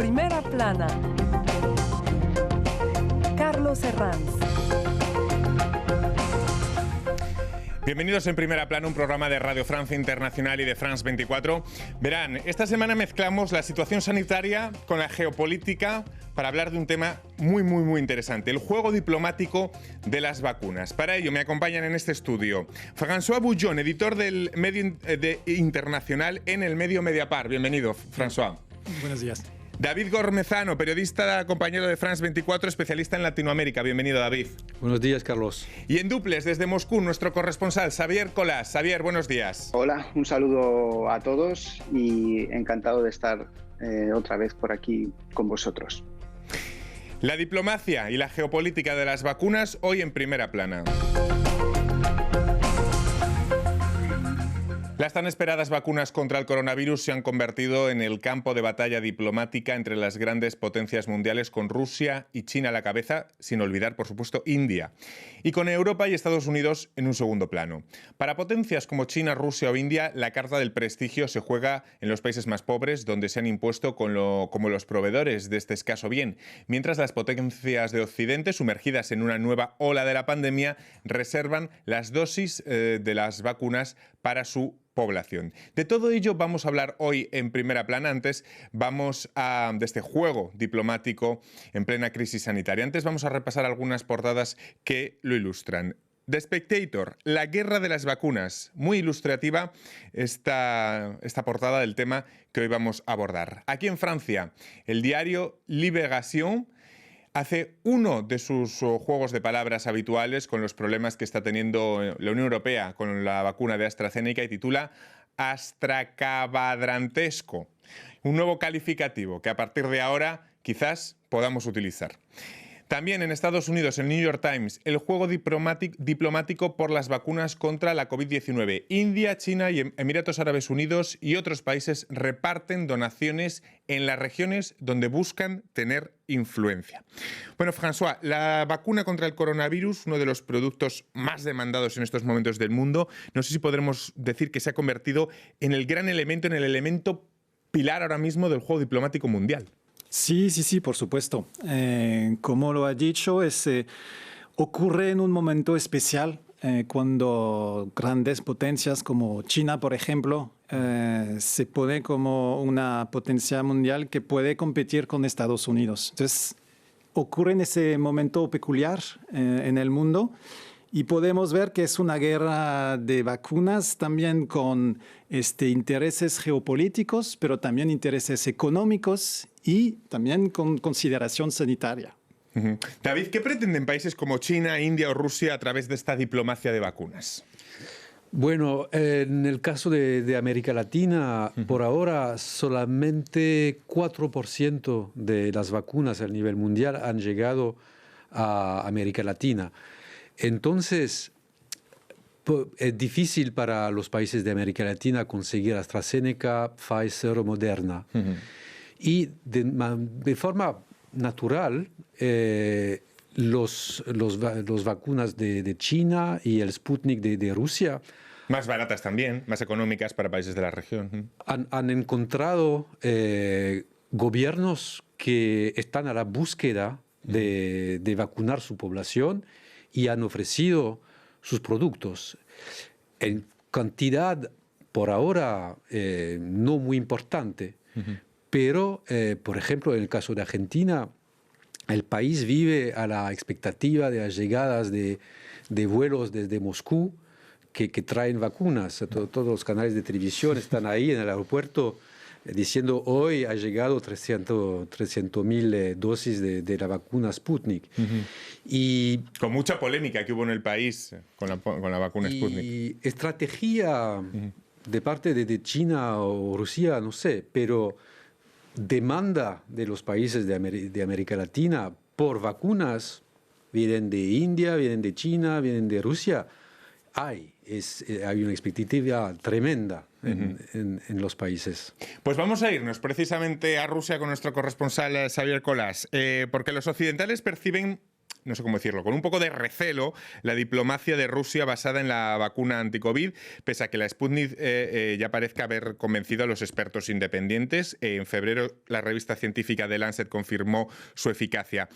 Primera Plana. Carlos Herranz. Bienvenidos en Primera Plana, un programa de Radio Francia Internacional y de France 24. Verán, esta semana mezclamos la situación sanitaria con la geopolítica para hablar de un tema muy interesante, el juego diplomático de las vacunas. Para ello me acompañan en este estudio François Bouillon, editor del medio internacional en el medio Mediapart. Bienvenido, François. Buenos días. David Gormezano, periodista, compañero de France 24, especialista en Latinoamérica. Bienvenido, David. Buenos días, Carlos. Y en duples, desde Moscú, nuestro corresponsal, Xavier Colas. Xavier, buenos días. Hola, un saludo a todos y encantado de estar otra vez por aquí con vosotros. La diplomacia y la geopolítica de las vacunas hoy en Primera Plana. Las tan esperadas vacunas contra el coronavirus se han convertido en el campo de batalla diplomática entre las grandes potencias mundiales, con Rusia y China a la cabeza, sin olvidar, por supuesto, India, y con Europa y Estados Unidos en un segundo plano. Para potencias como China, Rusia o India, la carta del prestigio se juega en los países más pobres, donde se han impuesto como los proveedores de este escaso bien, mientras las potencias de Occidente, sumergidas en una nueva ola de la pandemia, reservan las dosis de las vacunas para su población. De todo ello vamos a hablar hoy en Primera Plana. Antes de este juego diplomático en plena crisis sanitaria. Antes vamos a repasar algunas portadas que lo ilustran. The Spectator, la guerra de las vacunas. Muy ilustrativa esta portada del tema que hoy vamos a abordar. Aquí en Francia, el diario Libération hace uno de sus juegos de palabras habituales con los problemas que está teniendo la Unión Europea con la vacuna de AstraZeneca y titula astracabadrantesco, un nuevo calificativo que a partir de ahora quizás podamos utilizar. También en Estados Unidos, el New York Times, el juego diplomático por las vacunas contra la COVID-19. India, China y Emiratos Árabes Unidos y otros países reparten donaciones en las regiones donde buscan tener influencia. Bueno, François, la vacuna contra el coronavirus, uno de los productos más demandados en estos momentos del mundo, no sé si podremos decir que se ha convertido en el gran elemento, en el elemento pilar ahora mismo del juego diplomático mundial. Sí, por supuesto. Como lo ha dicho, ocurre en un momento especial cuando grandes potencias como China, por ejemplo, se pone como una potencia mundial que puede competir con Estados Unidos. Entonces, ocurre en ese momento peculiar en el mundo. Y podemos ver que es una guerra de vacunas también con intereses geopolíticos, pero también intereses económicos y también con consideración sanitaria. David, ¿qué pretenden países como China, India o Rusia a través de esta diplomacia de vacunas? Bueno, en el caso de América Latina, por ahora solamente 4% de las vacunas a nivel mundial han llegado a América Latina. Entonces, es difícil para los países de América Latina conseguir AstraZeneca, Pfizer o Moderna. Y de forma natural, los vacunas de China y el Sputnik de Rusia, más baratas también, más económicas para países de la región, han encontrado gobiernos que están a la búsqueda de vacunar su población y han ofrecido sus productos en cantidad por ahora no muy importante, pero por ejemplo en el caso de Argentina el país vive a la expectativa de las llegadas de vuelos desde Moscú que traen vacunas. Todos los canales de televisión están ahí en el aeropuerto diciendo hoy ha llegado 300.000 dosis de la vacuna Sputnik. Y con mucha polémica que hubo en el país con la vacuna Sputnik. Y estrategia de parte de China o Rusia, no sé, pero demanda de los países de América Latina por vacunas vienen de India, vienen de China, vienen de Rusia. Hay una expectativa tremenda en los países. Pues vamos a irnos precisamente a Rusia con nuestro corresponsal Xavier Colas, porque los occidentales perciben no sé cómo decirlo, con un poco de recelo la diplomacia de Rusia basada en la vacuna anti-COVID, pese a que la Sputnik ya parezca haber convencido a los expertos independientes. En febrero la revista científica The Lancet confirmó su eficacia.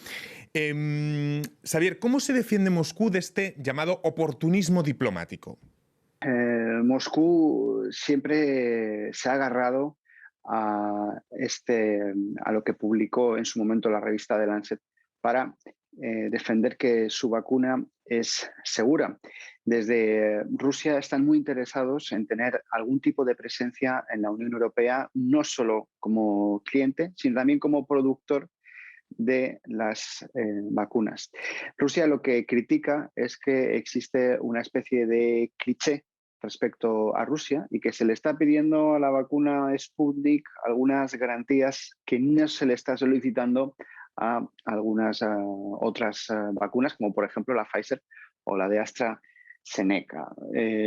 Xavier, ¿cómo se defiende Moscú de este llamado oportunismo diplomático? Moscú siempre se ha agarrado a lo que publicó en su momento la revista The Lancet para defender que su vacuna es segura. Desde Rusia están muy interesados en tener algún tipo de presencia en la Unión Europea, no solo como cliente, sino también como productor de las vacunas. Rusia lo que critica es que existe una especie de cliché respecto a Rusia y que se le está pidiendo a la vacuna Sputnik algunas garantías que no se le está solicitando a algunas otras vacunas, como por ejemplo la Pfizer o la de AstraZeneca.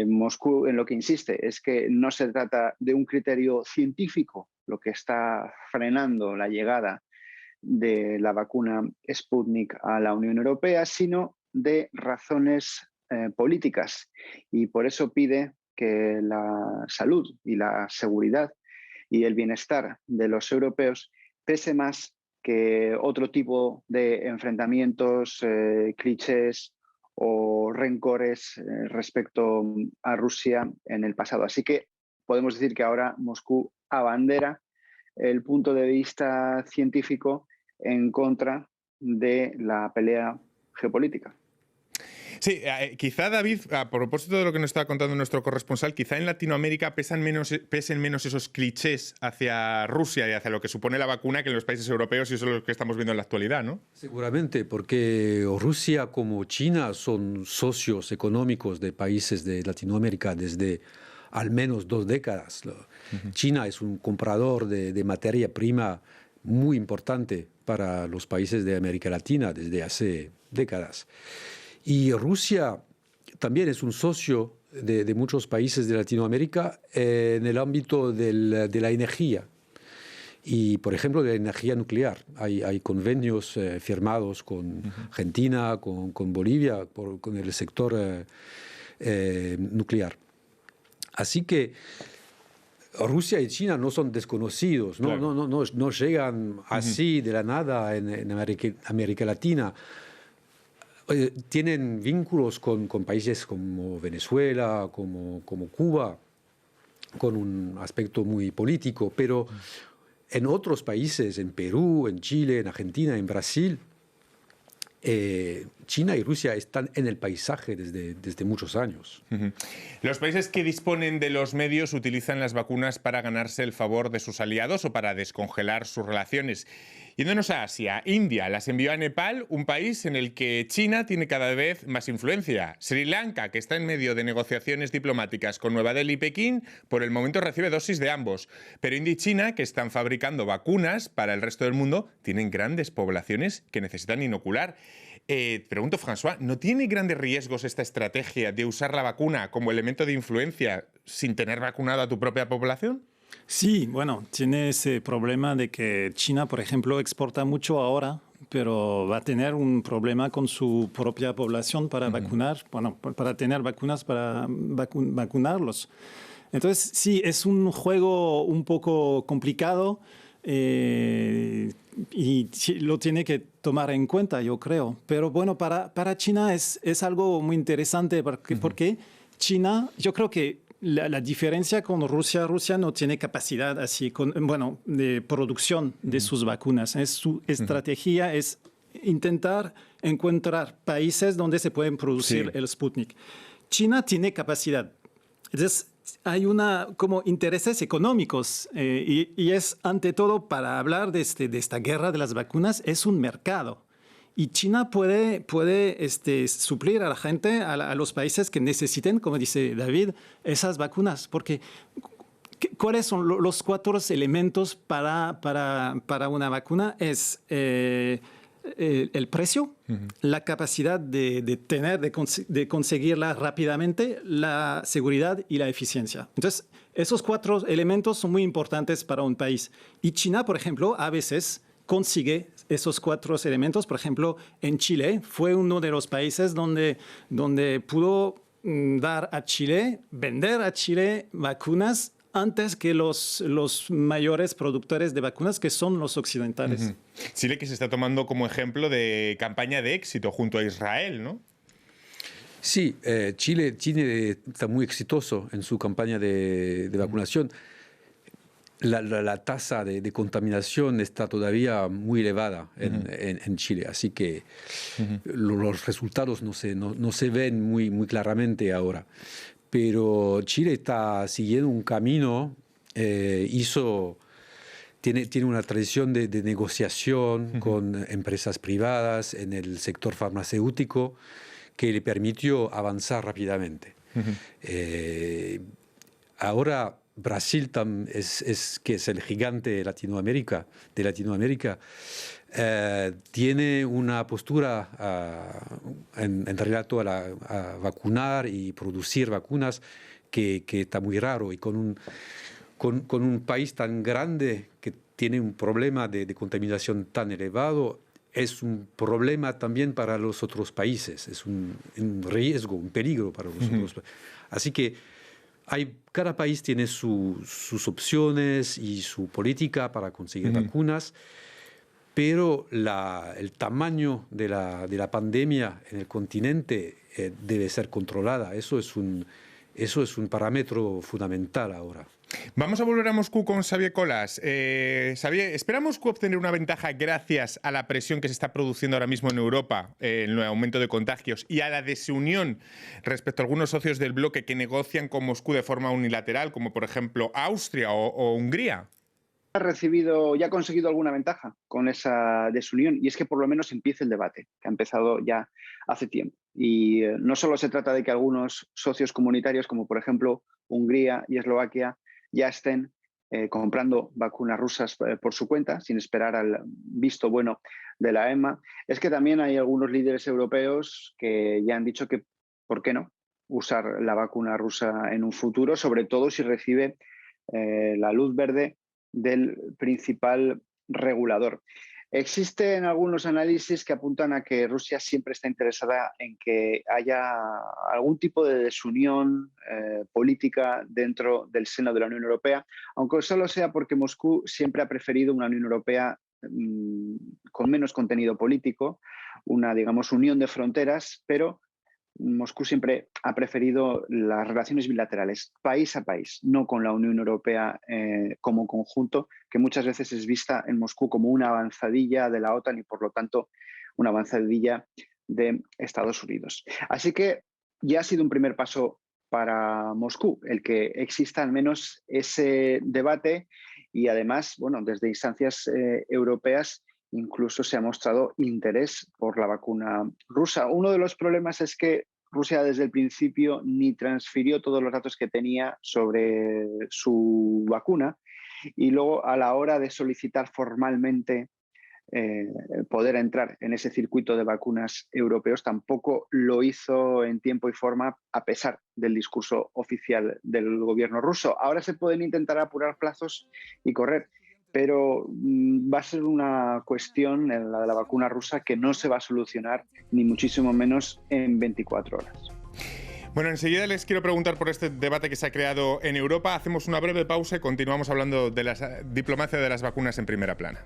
Moscú en lo que insiste es que no se trata de un criterio científico lo que está frenando la llegada de la vacuna Sputnik a la Unión Europea, sino de razones políticas, y por eso pide que la salud y la seguridad y el bienestar de los europeos pese más que otro tipo de enfrentamientos, clichés o rencores respecto a Rusia en el pasado. Así que podemos decir que ahora Moscú abandera el punto de vista científico en contra de la pelea geopolítica. Sí, quizá, David, a propósito de lo que nos estaba contando nuestro corresponsal, quizá en Latinoamérica pesen menos esos clichés hacia Rusia y hacia lo que supone la vacuna que en los países europeos, y eso es lo que estamos viendo en la actualidad, ¿no? Seguramente, porque Rusia como China son socios económicos de países de Latinoamérica desde al menos 2 décadas. China es un comprador de materia prima muy importante para los países de América Latina desde hace décadas. Y Rusia también es un socio de muchos países de Latinoamérica en el ámbito de la energía. Y, por ejemplo, de la energía nuclear. Hay convenios firmados con Argentina, con Bolivia, con el sector nuclear. Así que Rusia y China no son desconocidos, ¿no? Claro. No llegan así de la nada en América Latina. Tienen vínculos con países como Venezuela, como Cuba, con un aspecto muy político, pero en otros países, en Perú, en Chile, en Argentina, en Brasil, China y Rusia están en el paisaje desde muchos años. Los países que disponen de los medios utilizan las vacunas para ganarse el favor de sus aliados o para descongelar sus relaciones. Yéndonos a Asia, India las envió a Nepal, un país en el que China tiene cada vez más influencia. Sri Lanka, que está en medio de negociaciones diplomáticas con Nueva Delhi y Pekín, por el momento recibe dosis de ambos. Pero India y China, que están fabricando vacunas para el resto del mundo, tienen grandes poblaciones que necesitan inocular. Pregunto, François, ¿no tiene grandes riesgos esta estrategia de usar la vacuna como elemento de influencia sin tener vacunado a tu propia población? Sí, bueno, tiene ese problema de que China, por ejemplo, exporta mucho ahora, pero va a tener un problema con su propia población para vacunar, bueno, para tener vacunas para vacunarlos. Entonces, sí, es un juego un poco complicado y lo tiene que tomar en cuenta, yo creo. Pero bueno, para China es algo muy interesante porque China, yo creo que la diferencia con Rusia no tiene capacidad así, de producción de sus vacunas. Su estrategia es intentar encontrar países donde se pueden producir el Sputnik. China tiene capacidad. Entonces, hay como intereses económicos y es ante todo para hablar de esta guerra de las vacunas, es un mercado. Y China puede suplir a la gente, a los países que necesiten, como dice David, esas vacunas. Porque, ¿cuáles son los 4 elementos para una vacuna? Es el precio, la capacidad de conseguirla rápidamente, la seguridad y la eficiencia. Entonces, esos 4 elementos son muy importantes para un país. Y China, por ejemplo, a veces consigue esos 4 elementos. Por ejemplo, en Chile fue uno de los países donde pudo dar a Chile, vender a Chile vacunas antes que los mayores productores de vacunas, que son los occidentales. Chile, que se está tomando como ejemplo de campaña de éxito junto a Israel, ¿no? Sí, Chile está muy exitoso en su campaña de vacunación. La tasa de contaminación está todavía muy elevada en Chile, así que los resultados no se ven muy claramente ahora. Pero Chile está siguiendo un camino, tiene una tradición de negociación con empresas privadas en el sector farmacéutico que le permitió avanzar rápidamente. Ahora Brasil, que es el gigante de Latinoamérica, tiene una postura en relato a vacunar y producir vacunas que está muy raro, y con un país tan grande que tiene un problema de contaminación tan elevado, es un problema también para los otros países, es un riesgo, un peligro para los otros países. Así que cada país tiene sus opciones y su política para conseguir vacunas, pero el tamaño de la pandemia en el continente debe ser controlada. Eso es un parámetro fundamental ahora. Vamos a volver a Moscú con Xavier Colas. Xavier, ¿espera Moscú obtener una ventaja gracias a la presión que se está produciendo ahora mismo en Europa, en el aumento de contagios y a la desunión respecto a algunos socios del bloque que negocian con Moscú de forma unilateral, como por ejemplo Austria o Hungría? Ya ha conseguido alguna ventaja con esa desunión, y es que por lo menos empiece el debate, que ha empezado ya hace tiempo. Y no solo se trata de que algunos socios comunitarios, como por ejemplo Hungría y Eslovaquia, ya estén comprando vacunas rusas por su cuenta, sin esperar al visto bueno de la EMA, es que también hay algunos líderes europeos que ya han dicho que, ¿por qué no?, usar la vacuna rusa en un futuro, sobre todo si recibe la luz verde del principal regulador. Existen algunos análisis que apuntan a que Rusia siempre está interesada en que haya algún tipo de desunión política dentro del seno de la Unión Europea, aunque solo sea porque Moscú siempre ha preferido una Unión Europea con menos contenido político, una, digamos, unión de fronteras, pero Moscú siempre ha preferido las relaciones bilaterales, país a país, no con la Unión Europea como conjunto, que muchas veces es vista en Moscú como una avanzadilla de la OTAN y, por lo tanto, una avanzadilla de Estados Unidos. Así que ya ha sido un primer paso para Moscú el que exista al menos ese debate, y además, bueno, desde instancias europeas incluso se ha mostrado interés por la vacuna rusa. Uno de los problemas es que Rusia desde el principio ni transfirió todos los datos que tenía sobre su vacuna, y luego a la hora de solicitar formalmente poder entrar en ese circuito de vacunas europeos tampoco lo hizo en tiempo y forma, a pesar del discurso oficial del gobierno ruso. Ahora se pueden intentar apurar plazos y correr, pero va a ser una cuestión, la de la vacuna rusa, que no se va a solucionar, ni muchísimo menos en 24 horas. Bueno, enseguida les quiero preguntar por este debate que se ha creado en Europa. Hacemos una breve pausa y continuamos hablando de la diplomacia de las vacunas en primera plana.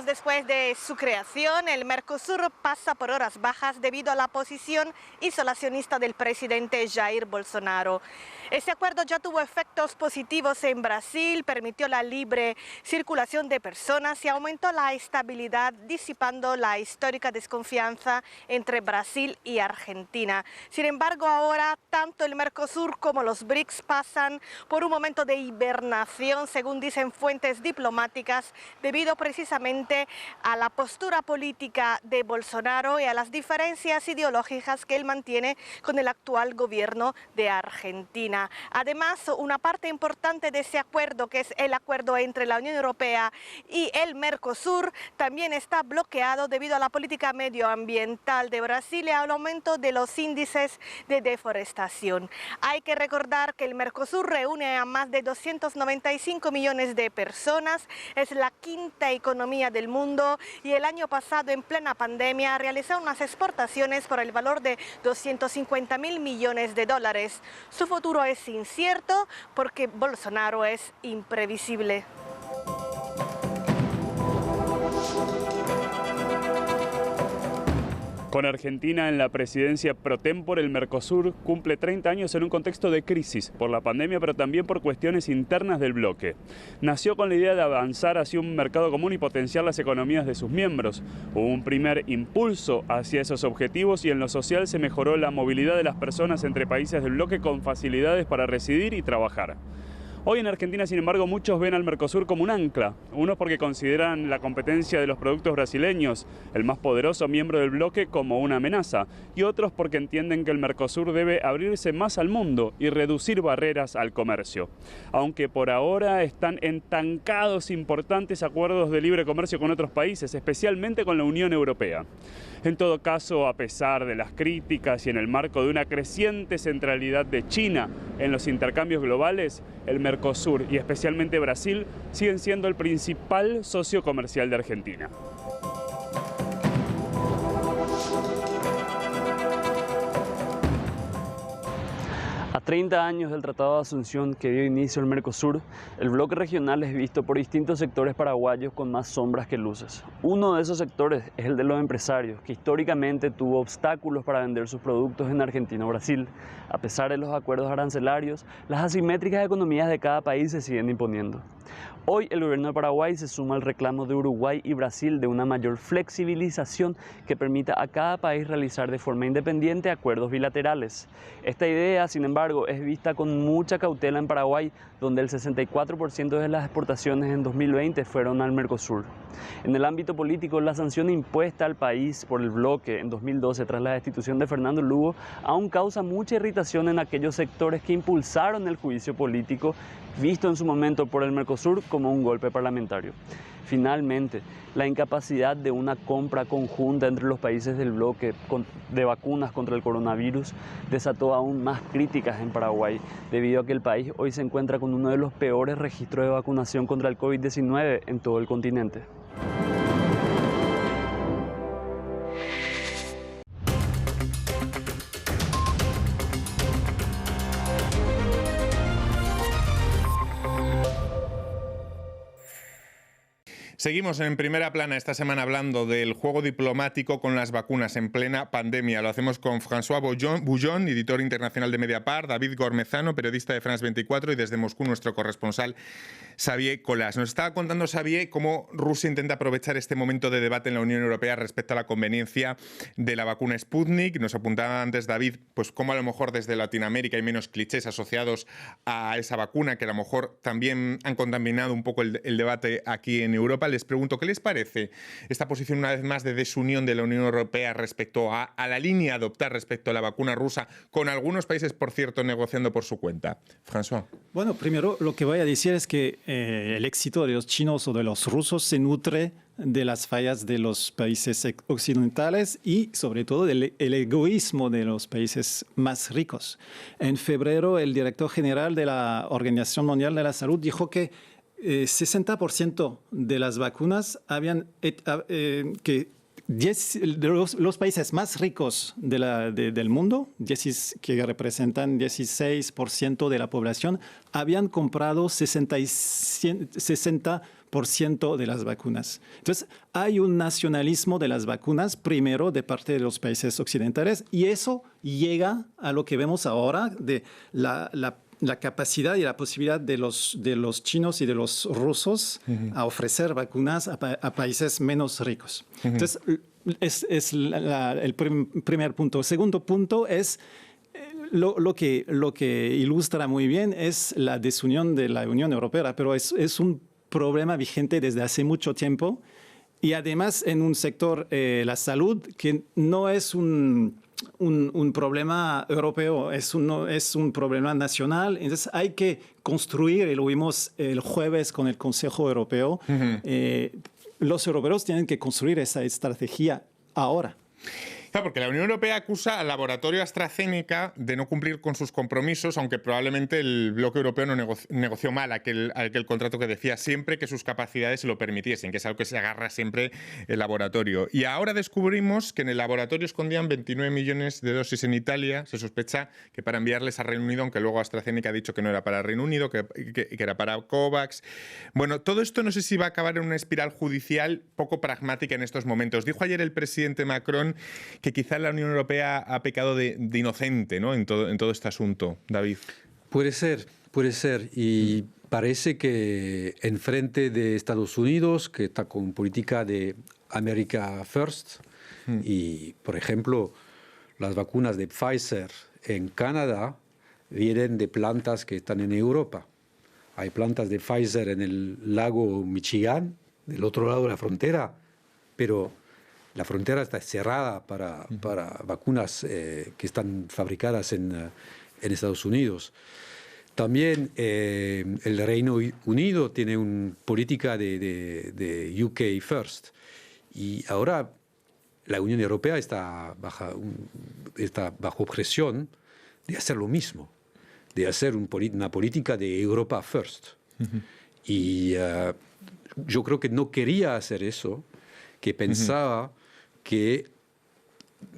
Después de su creación, el Mercosur pasa por horas bajas debido a la posición isolacionista del presidente Jair Bolsonaro. Este acuerdo ya tuvo efectos positivos en Brasil, permitió la libre circulación de personas y aumentó la estabilidad, disipando la histórica desconfianza entre Brasil y Argentina. Sin embargo, ahora tanto el Mercosur como los BRICS pasan por un momento de hibernación, según dicen fuentes diplomáticas, debido precisamente frente a la postura política de Bolsonaro y a las diferencias ideológicas que él mantiene con el actual gobierno de Argentina. Además, una parte importante de ese acuerdo, que es el acuerdo entre la Unión Europea y el Mercosur, también está bloqueado debido a la política medioambiental de Brasil y al aumento de los índices de deforestación. Hay que recordar que el Mercosur reúne a más de 295 millones de personas, es la quinta economía del mundo y el año pasado, en plena pandemia, realizó unas exportaciones por el valor de 250.000 millones de dólares. Su futuro es incierto porque Bolsonaro es imprevisible. Con Argentina en la presidencia pro tempore, el Mercosur cumple 30 años en un contexto de crisis por la pandemia, pero también por cuestiones internas del bloque. Nació con la idea de avanzar hacia un mercado común y potenciar las economías de sus miembros. Hubo un primer impulso hacia esos objetivos y en lo social se mejoró la movilidad de las personas entre países del bloque con facilidades para residir y trabajar. Hoy en Argentina, sin embargo, muchos ven al Mercosur como un ancla, unos porque consideran la competencia de los productos brasileños, el más poderoso miembro del bloque, como una amenaza, y otros porque entienden que el Mercosur debe abrirse más al mundo y reducir barreras al comercio. Aunque por ahora están entancados importantes acuerdos de libre comercio con otros países, especialmente con la Unión Europea. En todo caso, a pesar de las críticas y en el marco de una creciente centralidad de China en los intercambios globales, el Mercosur y especialmente Brasil siguen siendo el principal socio comercial de Argentina. A 30 años del Tratado de Asunción que dio inicio al Mercosur, el bloque regional es visto por distintos sectores paraguayos con más sombras que luces. Uno de esos sectores es el de los empresarios, que históricamente tuvo obstáculos para vender sus productos en Argentina o Brasil. A pesar de los acuerdos arancelarios, las asimétricas economías de cada país se siguen imponiendo. Hoy el gobierno de Paraguay se suma al reclamo de Uruguay y Brasil de una mayor flexibilización que permita a cada país realizar de forma independiente acuerdos bilaterales. Esta idea, sin embargo, es vista con mucha cautela en Paraguay, donde el 64% de las exportaciones en 2020 fueron al Mercosur. En el ámbito político, la sanción impuesta al país por el bloque en 2012 tras la destitución de Fernando Lugo aún causa mucha irritación en aquellos sectores que impulsaron el juicio político visto en su momento por el Mercosur como un golpe parlamentario. Finalmente, la incapacidad de una compra conjunta entre los países del bloque de vacunas contra el coronavirus desató aún más críticas en Paraguay, debido a que el país hoy se encuentra con uno de los peores registros de vacunación contra el COVID-19 en todo el continente. Seguimos en Primera Plana esta semana hablando del juego diplomático con las vacunas en plena pandemia. Lo hacemos con François Bouillon, editor internacional de Mediapart, David Gormezano, periodista de France 24 y desde Moscú nuestro corresponsal Xavier Colas. Nos estaba contando Xavier cómo Rusia intenta aprovechar este momento de debate en la Unión Europea respecto a la conveniencia de la vacuna Sputnik. Nos apuntaba antes David, pues cómo a lo mejor desde Latinoamérica hay menos clichés asociados a esa vacuna que a lo mejor también han contaminado un poco el debate aquí en Europa. Les pregunto, ¿qué les parece esta posición una vez más de desunión de la Unión Europea respecto a la línea a adoptar respecto a la vacuna rusa, con algunos países, por cierto, negociando por su cuenta? François. Bueno, primero lo que voy a decir es que el éxito de los chinos o de los rusos se nutre de las fallas de los países occidentales y sobre todo del egoísmo de los países más ricos. En febrero, el director general de la Organización Mundial de la Salud dijo que 60% de las vacunas los países más ricos del mundo, que representan 16% de la población, habían comprado 60% de las vacunas. Entonces, hay un nacionalismo de las vacunas, primero de parte de los países occidentales, y eso llega a lo que vemos ahora de la capacidad y la posibilidad de los chinos y de los rusos a ofrecer vacunas a países menos ricos. Entonces, es el primer punto. Segundo punto es lo que ilustra muy bien es la desunión de la Unión Europea, pero es un problema vigente desde hace mucho tiempo. y además en un sector, la salud, que no es un problema europeo, es un problema nacional. Entonces hay que construir, y lo vimos el jueves con el Consejo Europeo, los europeos tienen que construir esa estrategia ahora. Claro, porque la Unión Europea acusa al laboratorio AstraZeneca de no cumplir con sus compromisos, aunque probablemente el bloque europeo no negoció mal aquel contrato que decía siempre que sus capacidades se lo permitiesen, que es algo que se agarra siempre el laboratorio. Y ahora descubrimos que en el laboratorio escondían 29 millones de dosis en Italia. Se sospecha que para enviarles a Reino Unido, aunque luego AstraZeneca ha dicho que no era para Reino Unido, que era para COVAX. Bueno, todo esto no sé si va a acabar en una espiral judicial poco pragmática en estos momentos. Dijo ayer el presidente Macron que quizá la Unión Europea ha pecado de inocente, ¿no?, en todo este asunto. David. Puede ser. Y parece que en frente de Estados Unidos, que está con política de America First, y por ejemplo, las vacunas de Pfizer en Canadá vienen de plantas que están en Europa. Hay plantas de Pfizer en el lago Michigan, del otro lado de la frontera, pero la frontera está cerrada para vacunas que están fabricadas en Estados Unidos. También el Reino Unido tiene una política de UK First. Y ahora la Unión Europea está bajo presión de hacer lo mismo, de hacer una política de Europa First. Y yo creo que no quería hacer eso, que pensaba que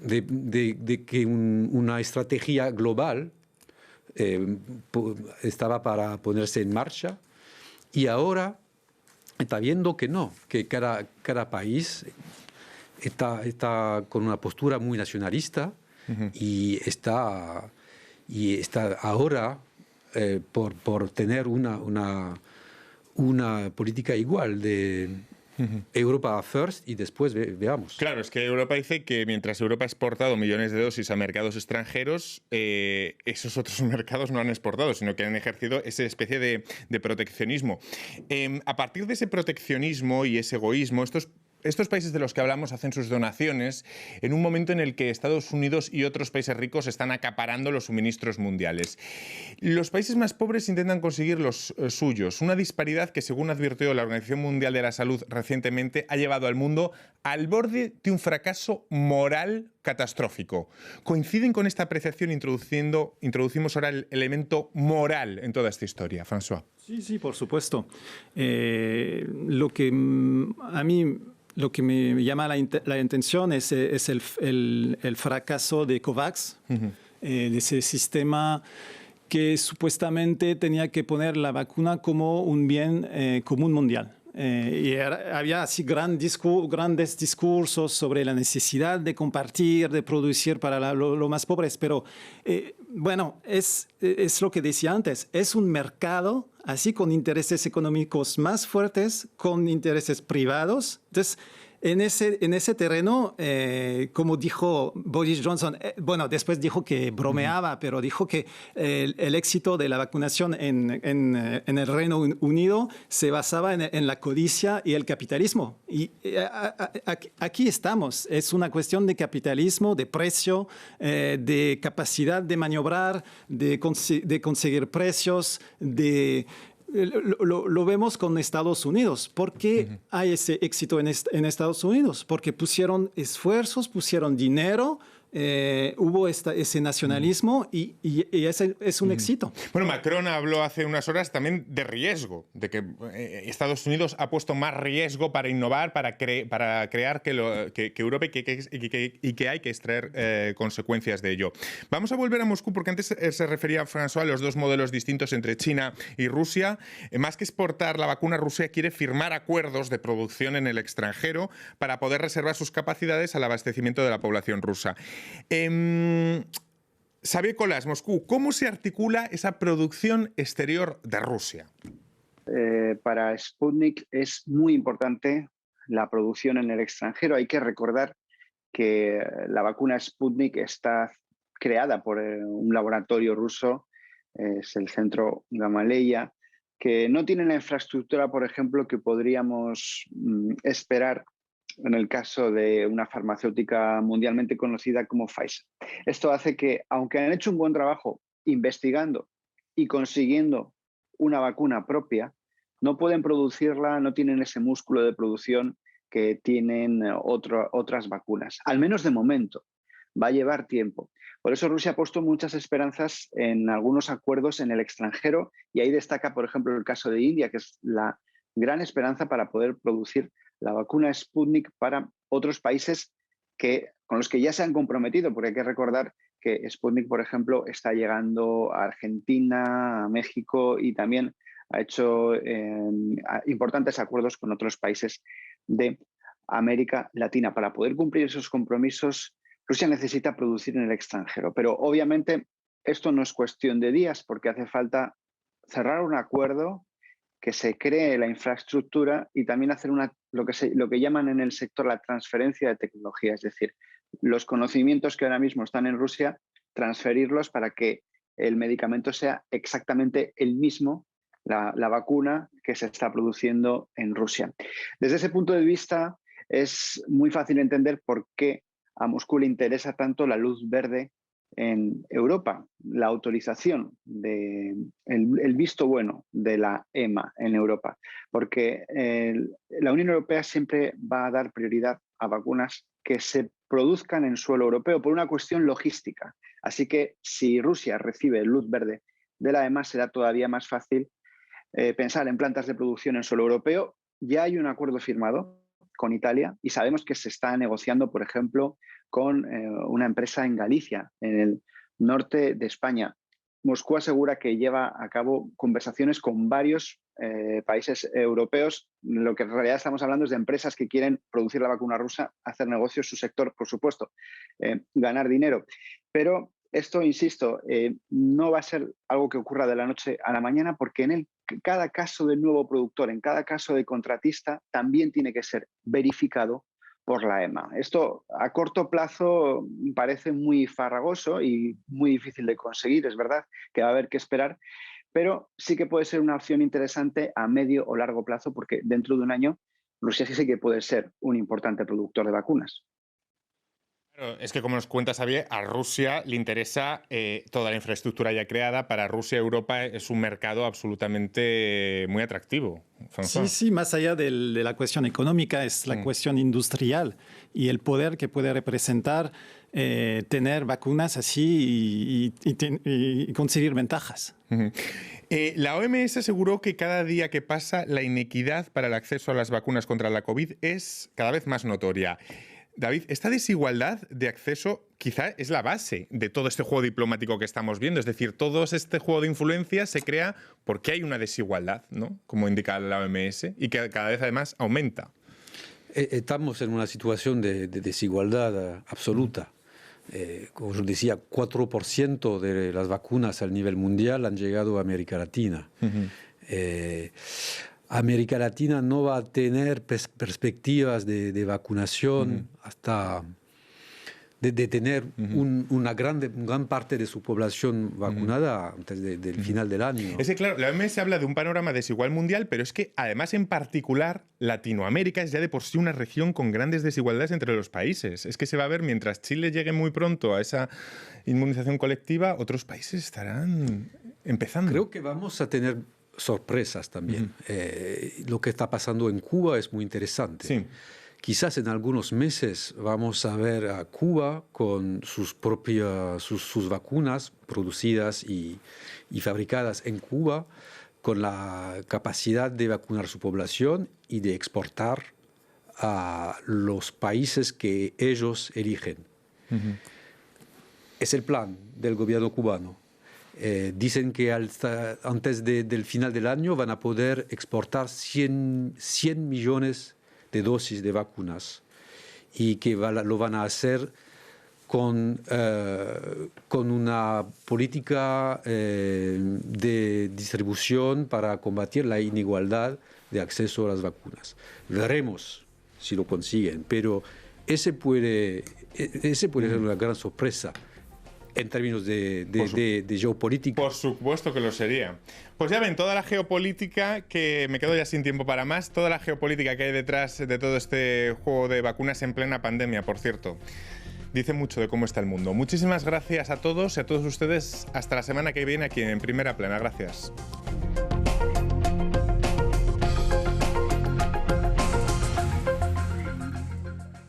que una estrategia global estaba para ponerse en marcha, y ahora está viendo que no, que cada país está con una postura muy nacionalista y está ahora por tener una política igual de Europa First, y después veamos. Claro, es que Europa dice que mientras Europa ha exportado millones de dosis a mercados extranjeros, esos otros mercados no han exportado, sino que han ejercido esa especie de proteccionismo. A partir de ese proteccionismo y ese egoísmo, estos países de los que hablamos hacen sus donaciones en un momento en el que Estados Unidos y otros países ricos están acaparando los suministros mundiales. Los países más pobres intentan conseguir los suyos, una disparidad que, según advirtió la Organización Mundial de la Salud recientemente, ha llevado al mundo al borde de un fracaso moral catastrófico. ¿Coinciden con esta apreciación? Introducimos ahora el elemento moral en toda esta historia. François. Sí, por supuesto. Lo que me llama la atención es el fracaso de COVAX, de ese sistema que supuestamente tenía que poner la vacuna como un bien común mundial. Y había así grandes discursos sobre la necesidad de compartir, de producir para los más pobres, pero bueno, es lo que decía antes, es un mercado así con intereses económicos más fuertes, con intereses privados. Entonces, en ese terreno, como dijo Boris Johnson, bueno, después dijo que bromeaba, pero dijo que el éxito de la vacunación en el Reino Unido se basaba en la codicia y el capitalismo. Y aquí estamos. Es una cuestión de capitalismo, de precio, de capacidad de maniobrar, de conseguir precios, Lo vemos con Estados Unidos. ¿Por qué hay ese éxito en Estados Unidos? Porque pusieron esfuerzos, pusieron dinero, hubo ese nacionalismo y ese es un éxito. Bueno, Macron habló hace unas horas también de riesgo, de que Estados Unidos ha puesto más riesgo para innovar, para crear que Europa y que hay que extraer consecuencias de ello. Vamos a volver a Moscú porque antes se refería François a los dos modelos distintos entre China y Rusia. Más que exportar la vacuna, Rusia quiere firmar acuerdos de producción en el extranjero para poder reservar sus capacidades al abastecimiento de la población rusa. Xavier Colas, Moscú, ¿cómo se articula esa producción exterior de Rusia? Para Sputnik es muy importante la producción en el extranjero. Hay que recordar que la vacuna Sputnik está creada por un laboratorio ruso, es el centro Gamaleya, que no tiene la infraestructura, por ejemplo, que podríamos esperar en el caso de una farmacéutica mundialmente conocida como Pfizer. Esto hace que, aunque han hecho un buen trabajo investigando y consiguiendo una vacuna propia, no pueden producirla, no tienen ese músculo de producción que tienen otras vacunas, al menos de momento. Va a llevar tiempo. Por eso Rusia ha puesto muchas esperanzas en algunos acuerdos en el extranjero y ahí destaca, por ejemplo, el caso de India, que es la gran esperanza para poder producir la vacuna Sputnik para otros países con los que ya se han comprometido, porque hay que recordar que Sputnik, por ejemplo, está llegando a Argentina, a México y también ha hecho importantes acuerdos con otros países de América Latina. Para poder cumplir esos compromisos, Rusia necesita producir en el extranjero, pero obviamente esto no es cuestión de días porque hace falta cerrar un acuerdo, que se cree la infraestructura y también hacer lo que llaman en el sector la transferencia de tecnología, es decir, los conocimientos que ahora mismo están en Rusia, transferirlos para que el medicamento sea exactamente el mismo, la vacuna que se está produciendo en Rusia. Desde ese punto de vista es muy fácil entender por qué a Moscú le interesa tanto la luz verde en Europa, la autorización, el visto bueno de la EMA en Europa, porque la Unión Europea siempre va a dar prioridad a vacunas que se produzcan en suelo europeo por una cuestión logística. Así que si Rusia recibe luz verde de la EMA, será todavía más fácil pensar en plantas de producción en suelo europeo. Ya hay un acuerdo firmado con Italia y sabemos que se está negociando, por ejemplo, con una empresa en Galicia, en el norte de España. Moscú asegura que lleva a cabo conversaciones con varios países europeos. Lo que en realidad estamos hablando es de empresas que quieren producir la vacuna rusa, hacer negocios, su sector, por supuesto, ganar dinero. Pero esto, insisto, no va a ser algo que ocurra de la noche a la mañana porque en cada caso del nuevo productor, en cada caso de contratista, también tiene que ser verificado por la EMA. Esto a corto plazo parece muy farragoso y muy difícil de conseguir, es verdad que va a haber que esperar, pero sí que puede ser una opción interesante a medio o largo plazo porque dentro de un año Rusia sí que puede ser un importante productor de vacunas. Claro, es que como nos cuenta Xavier, a Rusia le interesa toda la infraestructura ya creada. Para Rusia, Europa es un mercado absolutamente muy atractivo. Sí, sí, más allá de la cuestión económica, es la cuestión industrial y el poder que puede representar tener vacunas así y conseguir ventajas. La OMS aseguró que cada día que pasa la inequidad para el acceso a las vacunas contra la COVID es cada vez más notoria. David, esta desigualdad de acceso quizá es la base de todo este juego diplomático que estamos viendo. Es decir, todo este juego de influencia se crea porque hay una desigualdad, ¿no? Como indica la OMS, y que cada vez además aumenta. Estamos en una situación de desigualdad absoluta. Como yo decía, 4% de las vacunas a nivel mundial han llegado a América Latina. América Latina no va a tener perspectivas de vacunación hasta de tener una gran parte de su población vacunada antes del final del año. Es que, claro, la OMS habla de un panorama desigual mundial, pero es que además en particular Latinoamérica es ya de por sí una región con grandes desigualdades entre los países. Es que se va a ver, mientras Chile llegue muy pronto a esa inmunización colectiva, otros países estarán empezando. Creo que vamos a tener sorpresas también. Lo que está pasando en Cuba es muy interesante. Sí. Quizás en algunos meses vamos a ver a Cuba con sus propias sus vacunas producidas y fabricadas en Cuba, con la capacidad de vacunar su población y de exportar a los países que ellos eligen. Es el plan del gobierno cubano. Dicen que antes del final del año van a poder exportar 100 millones de dosis de vacunas y que lo van a hacer con una política de distribución para combatir la inigualdad de acceso a las vacunas. Veremos si lo consiguen, pero ese puede ser una gran sorpresa. en términos de geopolítica. Por supuesto que lo sería. Pues ya ven, toda la geopolítica, que me quedo ya sin tiempo para más, toda la geopolítica que hay detrás de todo este juego de vacunas en plena pandemia, por cierto. Dice mucho de cómo está el mundo. Muchísimas gracias a todos y a todos ustedes. Hasta la semana que viene aquí en Primera Plana. Gracias.